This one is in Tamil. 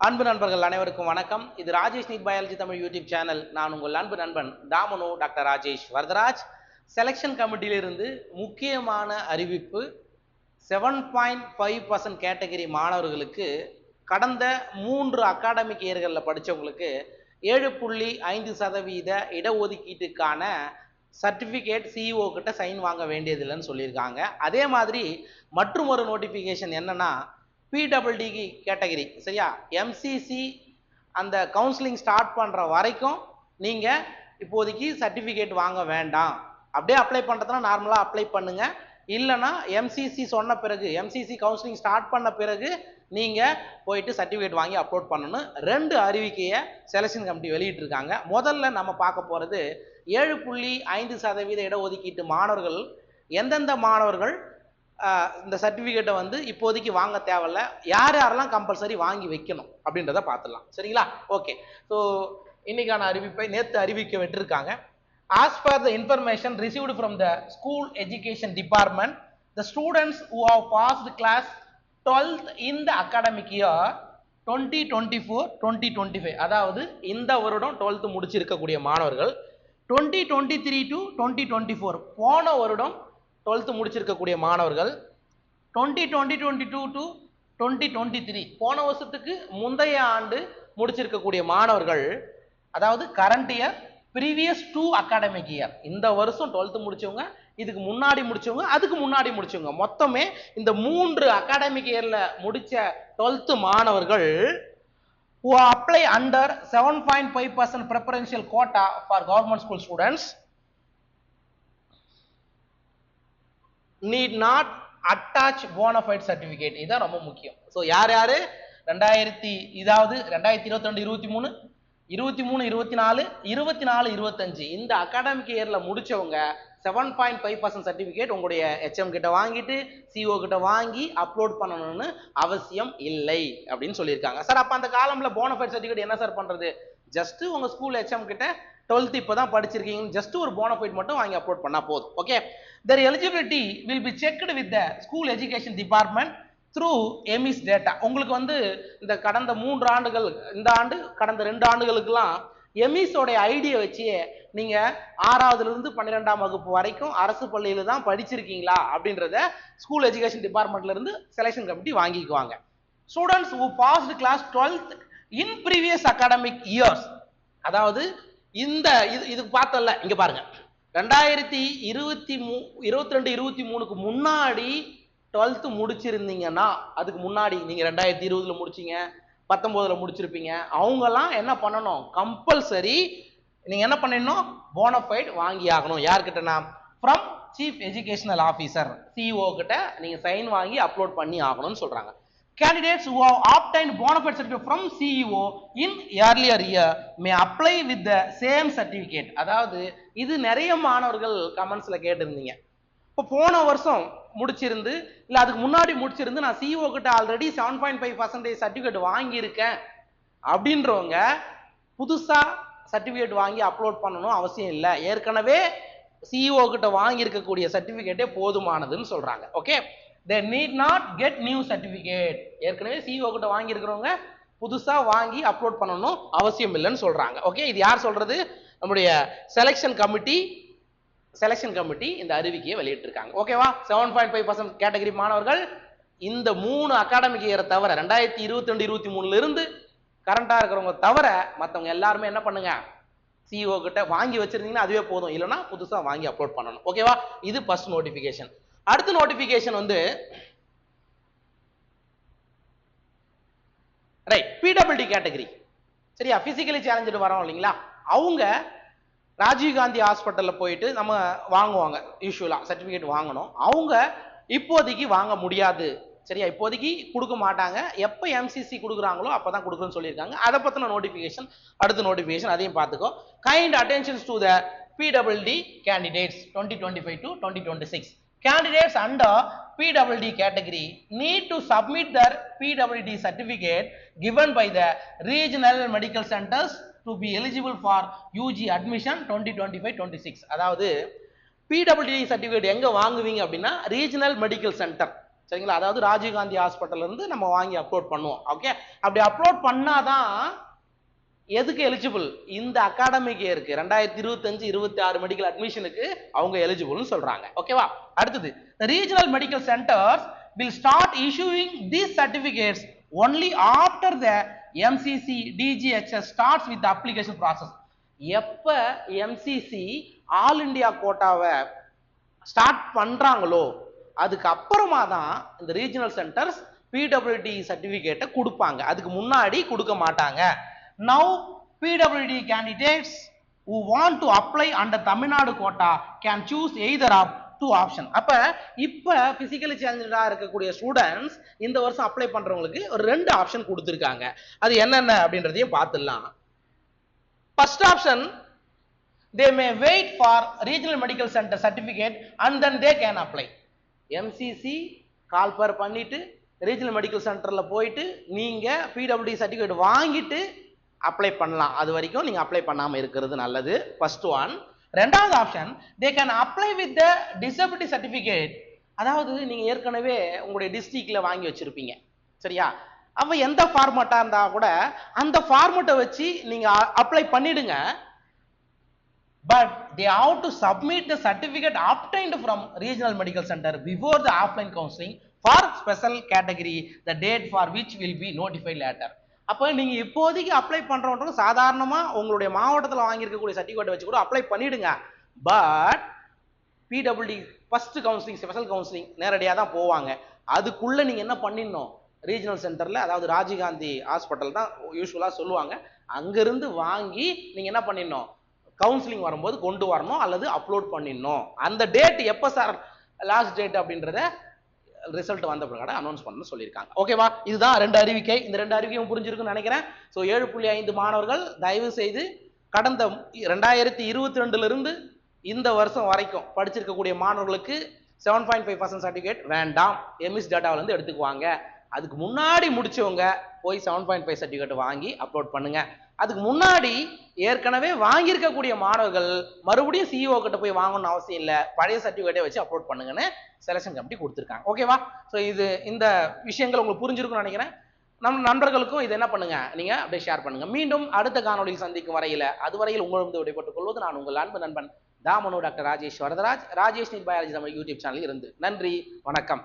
அன்பு நண்பர்கள் அனைவருக்கும் வணக்கம். இது Rajesh NEET biology Tamil YouTube channel. நான் உங்கள் அன்பு நண்பன் தாமனு டாக்டர் ராஜேஷ் வரதராஜ். செலெக்ஷன் கமிட்டியிலிருந்து முக்கியமான அறிவிப்பு. 7.5% கேட்டகரி மாணவர்களுக்கு கடந்த 3 அகாடமிக் இயர்களில் படித்தவங்களுக்கு 7.5% இடஒதுக்கீட்டுக்கான சர்டிஃபிகேட் சிஇஓ கிட்ட சைன் வாங்க வேண்டியதில்லைன்னு சொல்லியிருக்காங்க. அதே மாதிரி மற்றும் ஒரு நோட்டிஃபிகேஷன் என்னன்னா, பிடபிள்டி கேட்டகரி சரியா, எம்சிசி அந்த கவுன்சிலிங் ஸ்டார்ட் பண்ணுற வரைக்கும் நீங்கள் இப்போதைக்கு சர்டிஃபிகேட் வாங்க வேண்டாம். அப்படியே அப்ளை பண்ணுறதுனா நார்மலாக அப்ளை பண்ணுங்க. இல்லைனா எம்சிசி சொன்ன பிறகு, எம்சிசி கவுன்சிலிங் ஸ்டார்ட் பண்ண பிறகு நீங்கள் போயிட்டு சர்டிஃபிகேட் வாங்கி அப்லோட் பண்ணணும். 2 அறிவிக்கையை செலெக்ஷன் கமிட்டி வெளியிட்டிருக்காங்க. முதல்ல நம்ம பார்க்க போகிறது 7.5% இடஒதுக்கீட்டு மாணவர்கள் எந்தெந்த மாணவர்கள் இந்த சர்டிஃபிகேட்டை இப்போதைக்கு வாங்க தேவையில்ல, யார் யாரெல்லாம் கம்பல்சரி வாங்கி வைக்கணும் அப்படின்றத பார்த்துடலாம். சரிங்களா? ஓகே. ஸோ இன்னைக்கான அறிவிப்பை நேற்று அறிவிக்க விட்டுருக்காங்க. As per the information received from the School Education Department, the students who have passed class 12th in the academic year 2024-2025, அதாவது இந்த வருடம் 12th முடிச்சிருக்கக்கூடிய மாணவர்கள் 2023 to 2024 போன வருடம் 12th முடிச்சிருக்கக்கூடிய மாணவர்கள் 2022 to 2023 போன வருஷத்துக்கு முந்தைய ஆண்டு முடிச்சிருக்கக்கூடிய மாணவர்கள், அதாவது current year previous 2 academic year, இந்த வருஷம் 12th முடிச்சவங்க, இதுக்கு முன்னாடி முடிச்சவங்க, அதுக்கு முன்னாடி முடிச்சவங்க, மொத்தமே இந்த 3 அகாடமிக் இயர்ல முடிச்ச 12th மாணவர்கள் who apply under 7.5% preferential quota for government school students need not attach bona fide certificate. இதுதான் ரொம்ப முக்கியம். ஸோ யார் யாரு 2022, 23, 24, 25 இந்த அகாடமிக் இயர்ல முடிச்சவங்க 7.5% சர்டிஃபிகேட் உங்களுடைய ஹெச்எம் கிட்ட வாங்கிட்டு சிஓ கிட்ட வாங்கி அப்லோட் பண்ணணும்னு அவசியம் இல்லை அப்படின்னு சொல்லியிருக்காங்க. சார் அப்ப அந்த காலம்ல போனஃபைட் சர்டிஃபிகேட் என்ன சார் பண்றது? ஜஸ்ட் உங்க ஸ்கூல் ஹெச்எம் கிட்ட 12th இப்பதான் படிச்சிருக்கீங்க, ஜஸ்ட் ஒரு போனஃபைட் மட்டும் வாங்கி அப்லோட் பண்ணா போதும். Okay. their eligibility will be checked with the school education department through EMIS data. உங்களுக்கு இந்த கடந்த 3 ஆண்டுகள், இந்த ஆண்டு கடந்த 2 ஆண்டுகளுக்கெல்லாம் எமிஸோட ஐடியை வச்சு நீங்க 6ஆவதுல இருந்து 12ஆம் வகுப்பு வரைக்கும் அரசு பள்ளியில தான் படிச்சிருக்கீங்களா அப்படின்றத ஸ்கூல் எஜுகேஷன் டிபார்ட்மெண்ட்ல இருந்து செலெக்ஷன் கமிட்டி வாங்கிக்குவாங்க. Students who passed class 12th in previous academic years, அதாவது இந்த இதுக்கு பார்த்தல, இங்க பாருங்க, 2022-23க்கு முன்னாடி 12th முடிச்சிருந்தீங்கன்னா, அதுக்கு முன்னாடி நீங்க 2020ல முடிச்சீங்க, 19ல முடிச்சிருப்பீங்க, அவங்கெல்லாம் என்ன பண்ணணும்? கம்பல்சரி நீங்க என்ன பண்ணணும்? போனஃபைட் வாங்கி ஆகணும். யார்கிட்டனா? From chief educational officer, CEO கிட்ட நீங்க சைன் வாங்கி அப்லோட் பண்ணி ஆகணும்னு சொல்றாங்க. Candidates who have obtained bona fide certificate from CEO in earlier year may apply with the same certificate. அதாவது இது நிறைய மாணவர்கள் கமெண்ட்ஸ்ல கேட்டிருந்தீங்க. இப்போ போன வருஷம் முடிச்சிருந்து இல்ல அதுக்கு முன்னாடி முடிச்சிருந்து நான் சிஓ கிட்ட ஆல்ரெடி 7.5% சர்டிஃபிகேட் வாங்கியிருக்கேன் அப்படின்றவங்க புதுசா சர்டிஃபிகேட் வாங்கி அப்லோட் பண்ணணும் அவசியம் இல்லை. ஏற்கனவே சிஓ கிட்ட வாங்கி இருக்கக்கூடிய சர்டிஃபிகேட்டே போதுமானதுன்னு சொல்றாங்க. Okay. they need not get new certificate. ஏற்கனவே சிஓ கிட்ட வாங்கி இருக்கிறவங்க புதுசா வாங்கி அப்லோட் பண்ணணும் அவசியம் இல்லைன்னு சொல்றாங்க. ஓகே. இது யார் சொல்றது? நம்முடைய செலெக்ஷன் கமிட்டி இந்த அறிவிக்கையை வெளியிட்டிருக்காங்க. ஓகேவா? 7.5% கேட்டகரி மாணவர்கள் இந்த 3 அகாடமிக் இயரை தவிர 2022-23ல இருந்து கரண்டா இருக்கிறவங்க தவிர மற்றவங்க எல்லாருமே என்ன பண்ணுங்க? சிஓ கிட்ட வாங்கி வச்சிருந்தீங்கன்னா அதுவே போதும், இல்லைன்னா புதுசா வாங்கி அப்லோட் பண்ணணும். ஓகேவா? இது ஃபர்ஸ்ட் நோட்டிபிகேஷன். அடுத்த நோட்டிபிகேஷன் ரைட், பிடபிள்டி கேட்டகரி சரியா, பிசிக்கலி சேலஞ்சு வரோம் இல்லைங்களா, அவங்க ராஜீவ்காந்தி ஹாஸ்பிட்டல்ல போயிட்டு நம்ம வாங்குவாங்க, யூஸ்வலா சர்டிபிகேட் வாங்கணும். அவங்க இப்போதைக்கு வாங்க முடியாது சரியா, இப்போதைக்கு கொடுக்க மாட்டாங்க. எப்போ எம்சிசி கொடுக்குறாங்களோ அப்பதான் கொடுக்குறேன்னு சொல்லியிருக்காங்க. அதை பத்தின நோட்டிபிகேஷன், அடுத்த நோட்டிபிகேஷன், அதையும் பார்த்துக்கோ. Kind attentions to the பிடபிள்டி candidates 2025 to 2026. Candidates under PWD category need to submit their PWD certificate given by the regional medical centers to be eligible for UG admission 2025-26. அதாவது PWD certificate எங்க வாங்குவீங்க அப்படின்னா ரீஜனல் மெடிக்கல் சென்டர் சரிங்களா? அதாவது ராஜீவ்காந்தி ஹாஸ்பிட்டல்ல இருந்து நம்ம வாங்கி அப்லோட் பண்ணுவோம். ஓகே, அப்படி அப்லோட் பண்ணாதான் எதுக்கு எலிஜிபிள்? இந்த அகாடமிக் இயருக்கு 2025-26 மெடிக்கல் அட்மிஷனுக்கு அவங்க எலிஜிபிள்னு சொல்றாங்க. ஓகேவா? அடுத்தது, the regional medical centers will start issuing these certificates only after the MCC DGHS starts with the application process. எப்ப MCC ஆல் இந்தியா கோட்டாவை ஸ்டார்ட் பண்றாங்களோ அதுக்கு அப்புறமா தான் இந்த ரீஜனல் சென்டர்ஸ் PWD சர்டிபிகேட்டை கொடுப்பாங்க. அதுக்கு முன்னாடி கொடுக்க மாட்டாங்க. Now PWD candidates who want to apply under Tamil Nadu quota can choose either of two option. அப்ப இப்ப பிசிக்கலி சேலஞ்சடா இருக்கக்கூடிய ஸ்டூடெண்ட்ஸ் இந்த வருஷம் அப்ளை பண்றவங்களுக்கு ஒரு 2 ஆப்ஷன் கொடுத்திருக்காங்க. அது என்னென்ன அப்படின்றதையும் பார்த்துடலாம். First option, they may wait for regional medical center certificate and then they can apply. MCC call for பண்ணிட்டு ரீஜனல் மெடிக்கல் சென்டர்ல போயிட்டு நீங்க PWD சர்டிபிகேட் வாங்கிட்டு அப்ளை பண்ணலாம். அது வரைக்கும் நீங்க அப்ளை பண்ணாம இருக்கிறது நல்லது. First one. ரெண்டாவது option, they can apply with the disability certificate. அதாவது நீங்க ஏற்கனவே உங்களுடைய டிஸ்ட்ரிக்ட்ல வாங்கி வச்சிருப்பீங்க, சரியா? அப்ப எந்த ஃபார்மட்டா இருந்தா கூட அந்த ஃபார்மட்டை வச்சு நீங்க அப்ளை பண்ணிடுங்க. But they have to submit the certificate obtained from regional medical center before the offline counseling for special category, the date for which will be notified later. அப்ப நீங்க இப்போதைக்கு அப்ளை பண்றவங்க சாதாரணமா உங்களுடைய மாவட்டத்தில் வாங்கியிருக்கக்கூடிய சர்டிபிகேட் வச்சு கூட அப்ளை பண்ணிடுங்க. But PWD first counselling, special counselling நேரடியாக தான் போவாங்க. அதுக்குள்ள நீங்க என்ன பண்ணிடணும்? ரீஜனல் சென்டர்ல, அதாவது ராஜீவ்காந்தி ஹாஸ்பிட்டல் தான் யூஸ்வலா சொல்லுவாங்க, அங்கிருந்து வாங்கி நீங்க என்ன பண்ணிடணும்? கவுன்சிலிங் வரும்போது கொண்டு வரணும் அல்லது அப்லோட் பண்ணிடணும். அந்த டேட் எப்ப சார் லாஸ்ட் டேட் அப்படின்றத ரிசல்ட் வந்த பிறகு அனௌன்ஸ் பண்ண சொல்லியிருக்காங்க. ஓகேவா? இதுதான் 2 அறிவிக்கை. இந்த 2 அறிவிக்கையும் புரிஞ்சிருக்குன்னு நினைக்கிறேன். ஸோ 7.5 மாணவர்கள் தயவு செய்து கடந்த 2022 இருந்து இந்த வருஷம் வரைக்கும் படிச்சிருக்கக்கூடிய மாணவர்களுக்கு 7.5% சர்டிபிகேட் வேண்டாம், எம்எஸ் டேட்டாவில இருந்து எடுத்துக்குவாங்க. அதுக்கு முன்னாடி முடிச்சவங்க போய் 7.5 சர்டிபிகேட் வாங்கி அப்லோட் பண்ணுங்க. அதுக்கு முன்னாடி ஏற்கனவே வாங்கியிருக்கக்கூடிய மாணவர்கள் மறுபடியும் சிஇஓ கிட்ட போய் வாங்கணும்னு அவசியம் இல்லை, பழைய சர்டிபிகேட்டை வச்சு அப்லோட் பண்ணுங்கன்னு செலக்ஷன் கமிட்டி கொடுத்துருக்காங்க. ஓகேவா? ஸோ இந்த விஷயங்கள் உங்களுக்கு புரிஞ்சிருக்கும்னு நினைக்கிறேன். நம்ம நண்பர்களுக்கும் இது என்ன பண்ணுங்க, நீங்க அப்படியே ஷேர் பண்ணுங்க. மீண்டும் அடுத்த காணொலியில் சந்திக்கும் வரையில அதுவரையில் உங்களிடம் விடைபெற்றுக் கொள்வது நான் உங்கள் அன்பு நண்பன் தாமனு doctor Rajesh Varadaraj, Rajesh NEET biology Tamil YouTube சேனலில் இருந்து. நன்றி, வணக்கம்.